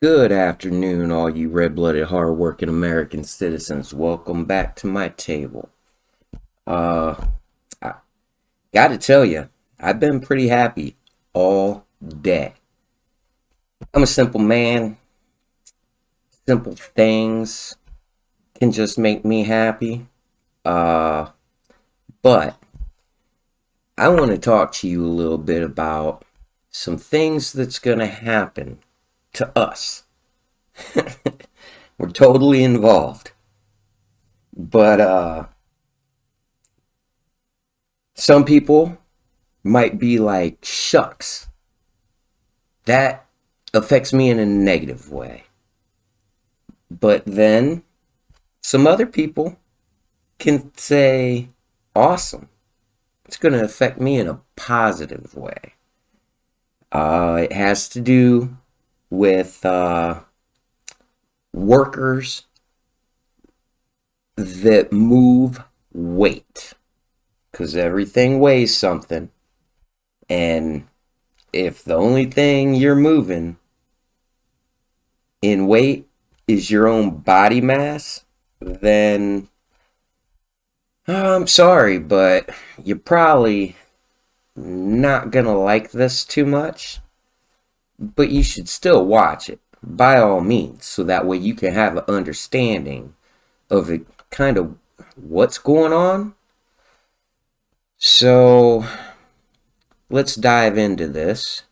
Good afternoon, all you red-blooded, hard-working American citizens. Welcome back to my table. I gotta tell you, I've been pretty happy all day. I'm a simple man. Simple things can just make me happy. But I want to talk to you a little bit about some things that's gonna happen to us. We're totally involved. But some people might be like, shucks, that affects me in a negative way. But then some other people can say, awesome, it's going to affect me in a positive way. It has to do with workers that move weight, because everything weighs something, and if the only thing you're moving in weight is your own body mass, then I'm sorry, but you're probably not gonna like this too much, but you should still watch it by all means, so that way you can have an understanding of it, kind of what's going on. So let's dive into this.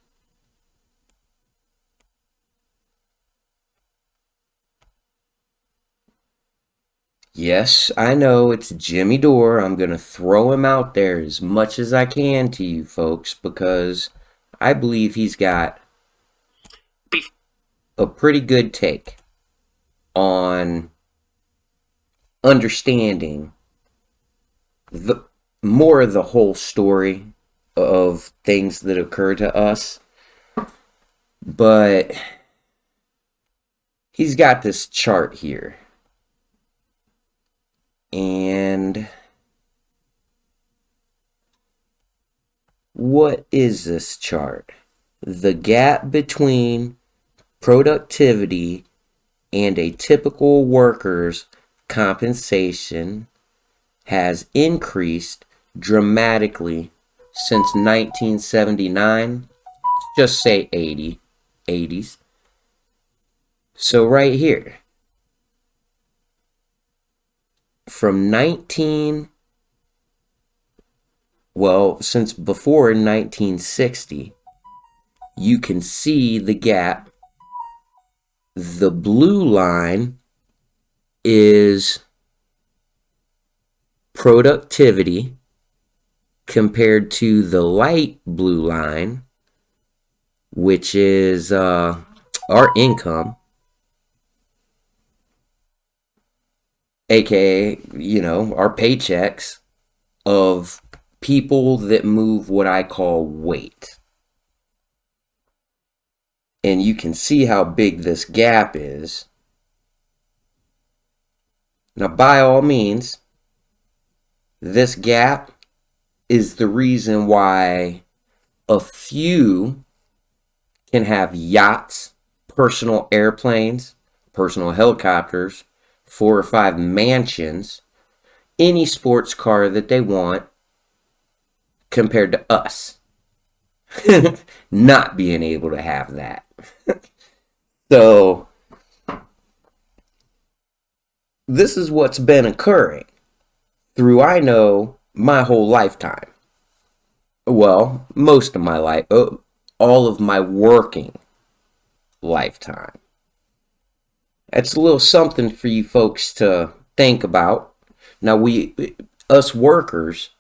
Yes, I know it's Jimmy Dore. I'm going to throw him out there as much as I can to you folks, because I believe he's got a pretty good take on understanding the more of the whole story of things that occur to us. But he's got this chart here. And what is this chart? The gap between productivity and a typical worker's compensation has increased dramatically since 1979. Just say 80s. So right here, from since before 1960, you can see the gap. The blue line is productivity compared to the light blue line, which is our income, aka, our paychecks of people that move what I call weight. And you can see how big this gap is. Now, by all means, this gap is the reason why a few can have yachts, personal airplanes, personal helicopters, 4 or 5 mansions, any sports car that they want, compared to us not being able to have that. So this is what's been occurring through, I know, my whole lifetime. Well, most of my life, all of my working lifetime. That's a little something for you folks to think about. Now, us workers,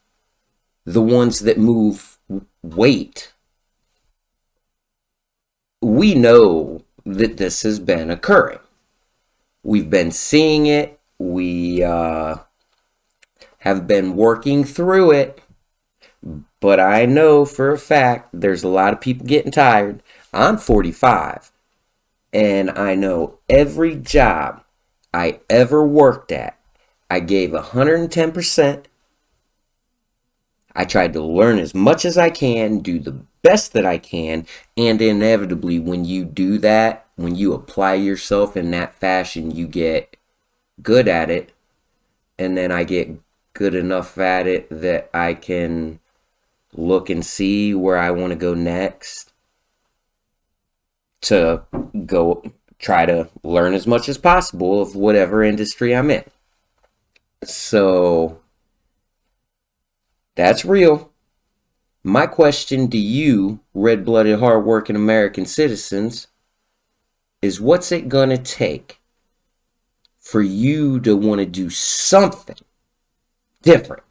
the ones that move weight, we know that this has been occurring. We've been seeing it. We have been working through it. But I know for a fact there's a lot of people getting tired. I'm 45. And I know every job I ever worked at, I gave 110%. I tried to learn as much as I can, do the best that I can, and inevitably, when you do that, when you apply yourself in that fashion, you get good at it, and then I get good enough at it that I can look and see where I want to go next to go try to learn as much as possible of whatever industry I'm in. So that's real. My question to you, red-blooded, hard-working American citizens, is what's it gonna take for you to want to do something different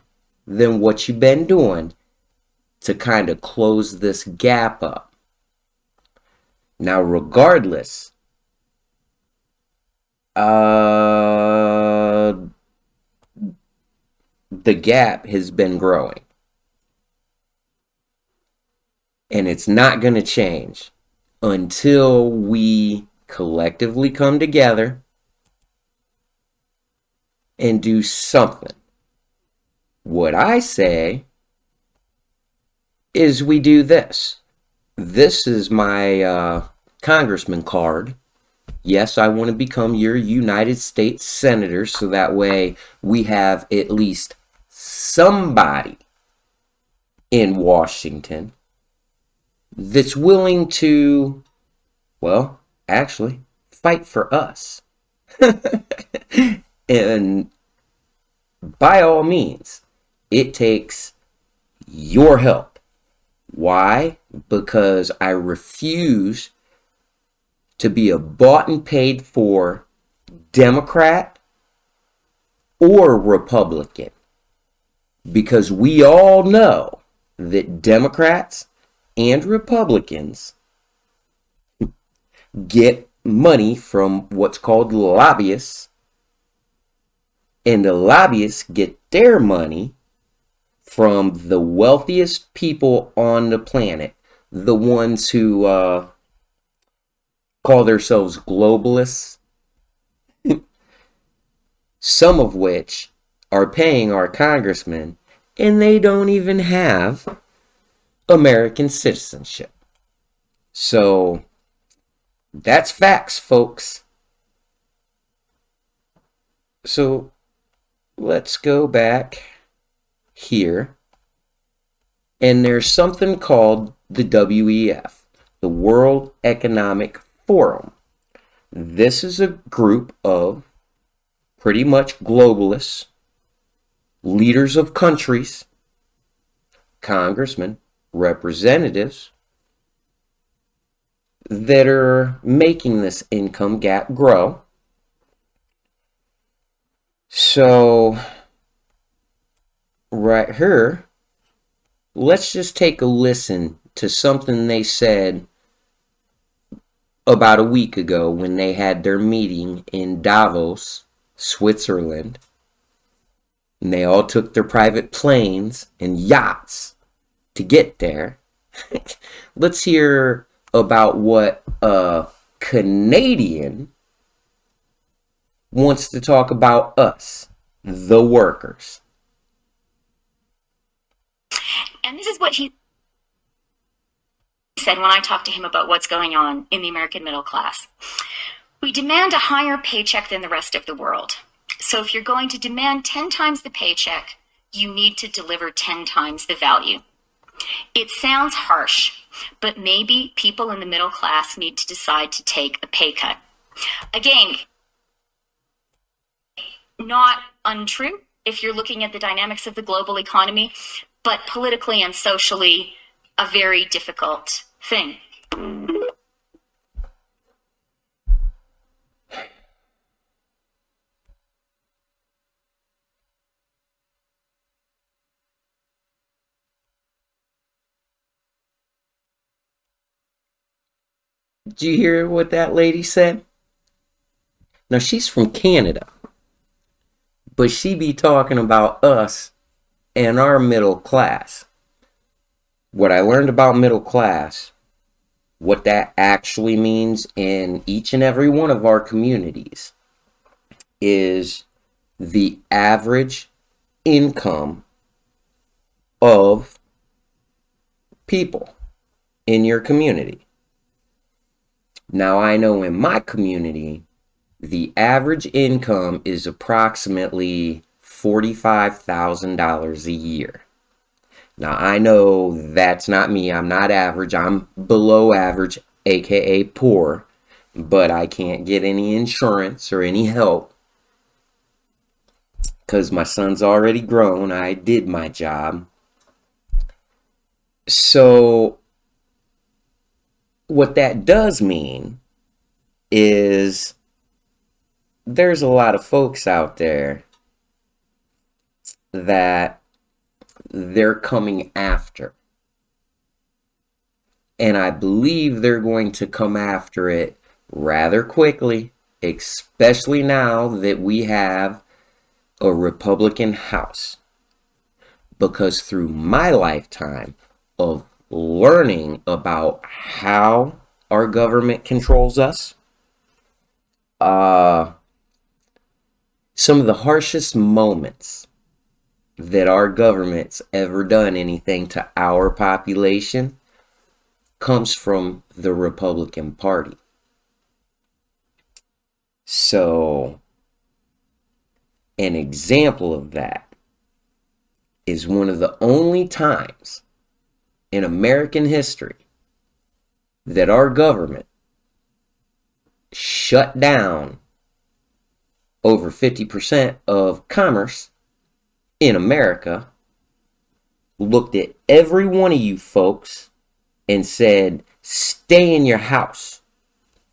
than what you've been doing to kind of close this gap up? Now, regardless, the gap has been growing. And it's not going to change until we collectively come together and do something. What I say is we do this. This is my congressman card. Yes, I want to become your United States Senator, so that way we have at least somebody in Washington that's willing to, well, actually, fight for us. And by all means, it takes your help. Why? Because I refuse to be a bought and paid for Democrat or Republican. Because we all know that Democrats and Republicans get money from what's called lobbyists, and the lobbyists get their money from the wealthiest people on the planet, the ones who call themselves globalists, some of which are paying our congressmen, and they don't even have American citizenship. So that's facts, folks. So let's go back here. And there's something called the WEF, the World Economic Forum. This is a group of pretty much globalists, leaders of countries, congressmen, representatives that are making this income gap grow. So right here, let's just take a listen to something they said about a week ago when they had their meeting in Davos, Switzerland. And they all took their private planes and yachts to get there. Let's hear about what a Canadian wants to talk about us, the workers. And this is what he said when I talked to him about what's going on in the American middle class. We demand a higher paycheck than the rest of the world. So if you're going to demand 10 times the paycheck, you need to deliver 10 times the value. It sounds harsh, but maybe people in the middle class need to decide to take a pay cut. Again, not untrue if you're looking at the dynamics of the global economy, but politically and socially, a very difficult thing. Did you hear what that lady said? Now, she's from Canada, but she be talking about us and our middle class. What I learned about middle class, what that actually means in each and every one of our communities, is the average income of people in your community. Now, I know in my community, the average income is approximately $45,000 a year. Now, I know that's not me. I'm not average. I'm below average, aka poor, but I can't get any insurance or any help because my son's already grown. I did my job. So, what that does mean is there's a lot of folks out there that they're coming after. And I believe they're going to come after it rather quickly, especially now that we have a Republican House. Because through my lifetime of learning about how our government controls us, some of the harshest moments that our government's ever done anything to our population comes from the Republican Party. So, an example of that is one of the only times in American history that our government shut down over 50% of commerce in America, looked at every one of you folks and said, stay in your house.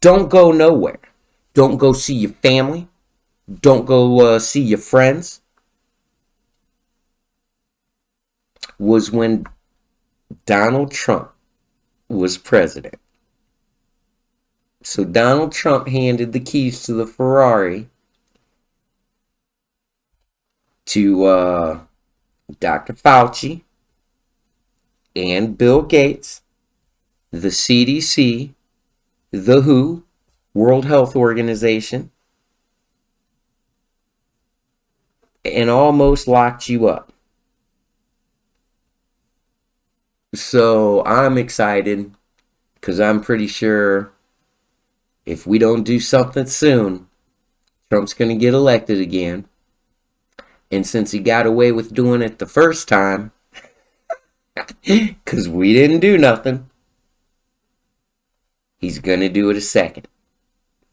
Don't go nowhere. Don't go see your family. Don't go see your friends. Was when Donald Trump was president. So Donald Trump handed the keys to the Ferrari to Dr. Fauci and Bill Gates, the CDC, the WHO, World Health Organization, and almost locked you up. So I'm excited because I'm pretty sure if we don't do something soon, Trump's going to get elected again. And since he got away with doing it the first time, because we didn't do nothing, he's going to do it a second.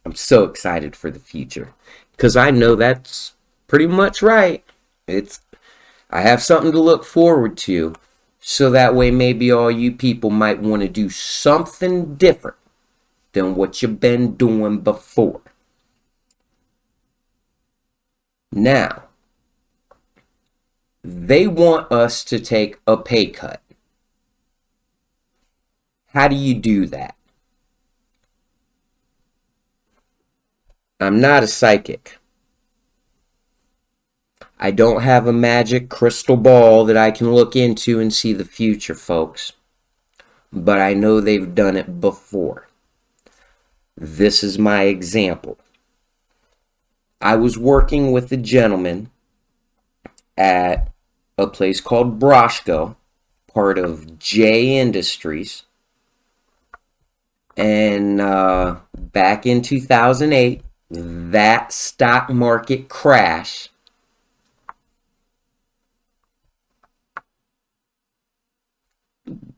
I'm so excited for the future because I know that's pretty much right. I have something to look forward to, so that way maybe all you people might want to do something different than what you've been doing before. Now, they want us to take a pay cut. How do you do that? I'm not a psychic. I don't have a magic crystal ball that I can look into and see the future, folks. But I know they've done it before. This is my example. I was working with a gentleman at a place called Broshko, part of J Industries. And back in 2008, that stock market crash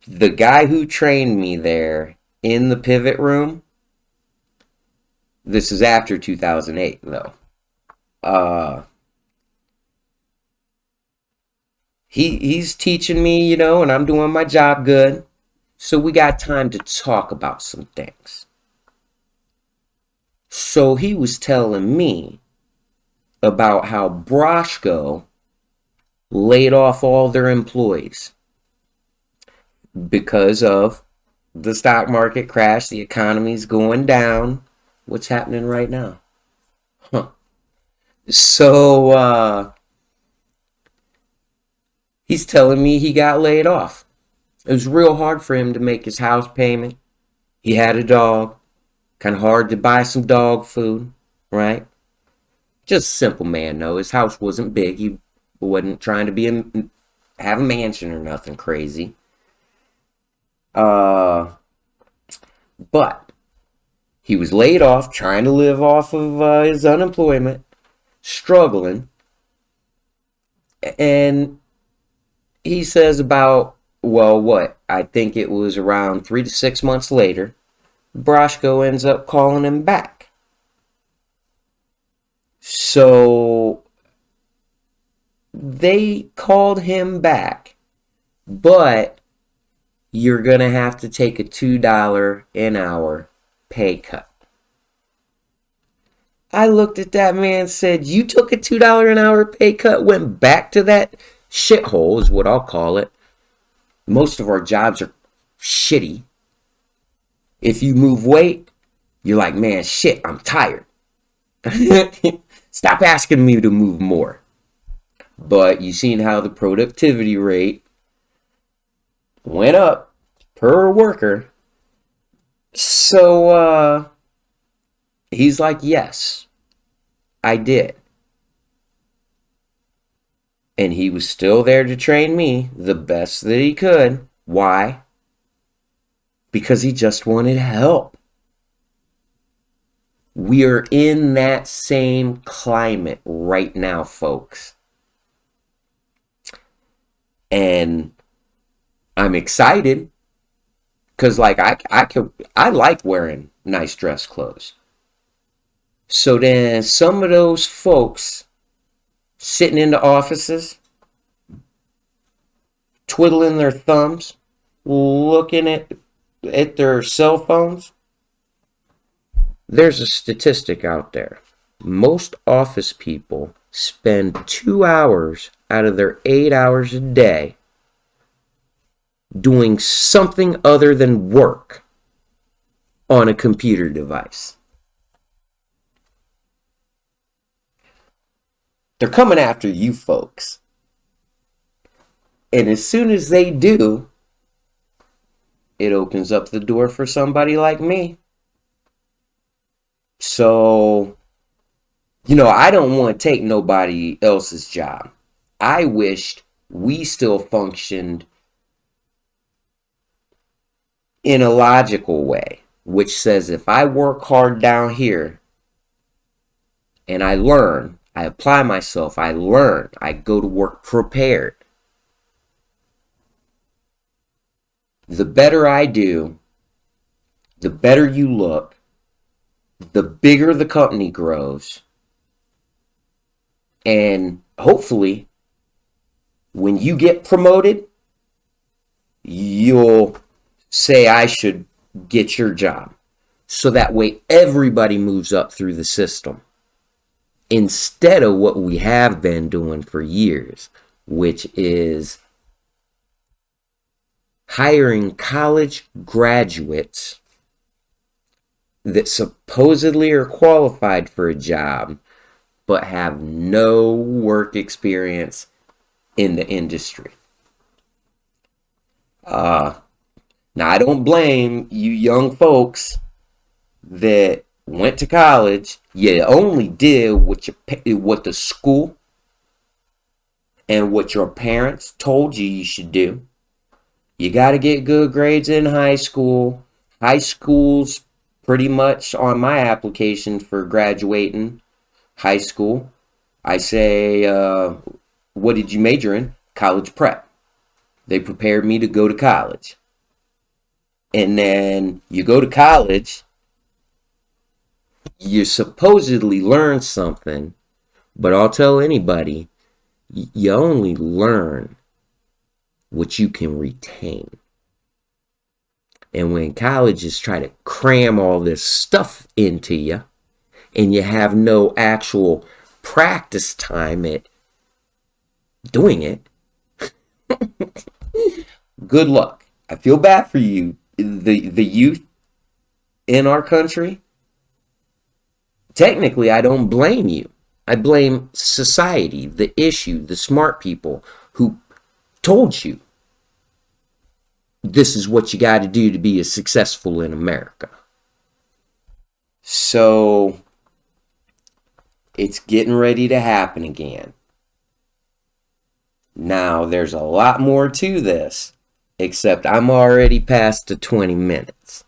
the guy who trained me there in the pivot room, this is after 2008 though, he's teaching me, and I'm doing my job good. So we got time to talk about some things. So he was telling me about how Broshko laid off all their employees because of the stock market crash, the economy's going down. What's happening right now? So he's telling me he got laid off. It was real hard for him to make his house payment. He had a dog. Kind of hard to buy some dog food, right? Just a simple man, though. His house wasn't big. He wasn't trying to be have a mansion or nothing crazy. Uh, but he was laid off, trying to live off of his unemployment, struggling. And he says about, well, what? I think it was around 3 to 6 months later, Broshko ends up calling him back. So they called him back, but you're going to have to take a $2 an hour pay cut. I looked at that man and said, you took a $2 an hour pay cut, went back to that shithole, is what I'll call it. Most of our jobs are shitty. If you move weight, you're like, man, shit, I'm tired. Stop asking me to move more. But you seen how the productivity rate went up per worker. So he's like, yes, I did. And he was still there to train me the best that he could. Why? Because he just wanted help. We are in that same climate right now, folks. And I'm excited because like I like wearing nice dress clothes. So then some of those folks sitting in the offices, twiddling their thumbs, looking at their cell phones. There's a statistic out there. Most office people spend 2 hours out of their 8 hours a day doing something other than work on a computer device. They're coming after you folks. And as soon as they do, it opens up the door for somebody like me. So, I don't want to take nobody else's job. I wished we still functioned in a logical way, which says if I work hard down here and I learn, I apply myself, I learn, I go to work prepared. The better I do, the better you look, the bigger the company grows. And hopefully, when you get promoted, you'll say I should get your job. So that way everybody moves up through the system. Instead of what we have been doing for years, which is hiring college graduates that supposedly are qualified for a job, but have no work experience in the industry. Now, I don't blame you young folks that went to college. You only did what the school and what your parents told you should do. You got to get good grades in high school. High school's pretty much on my application for graduating high school. I say, what did you major in? College prep. They prepared me to go to college. And then you go to college, you supposedly learn something, but I'll tell anybody, you only learn what you can retain. And when colleges try to cram all this stuff into you, and you have no actual practice time at doing it, good luck. I feel bad for you, the youth in our country. Technically, I don't blame you. I blame society, the issue, the smart people who told you this is what you got to do to be successful in America. So it's getting ready to happen again. Now, there's a lot more to this, except I'm already past the 20 minutes.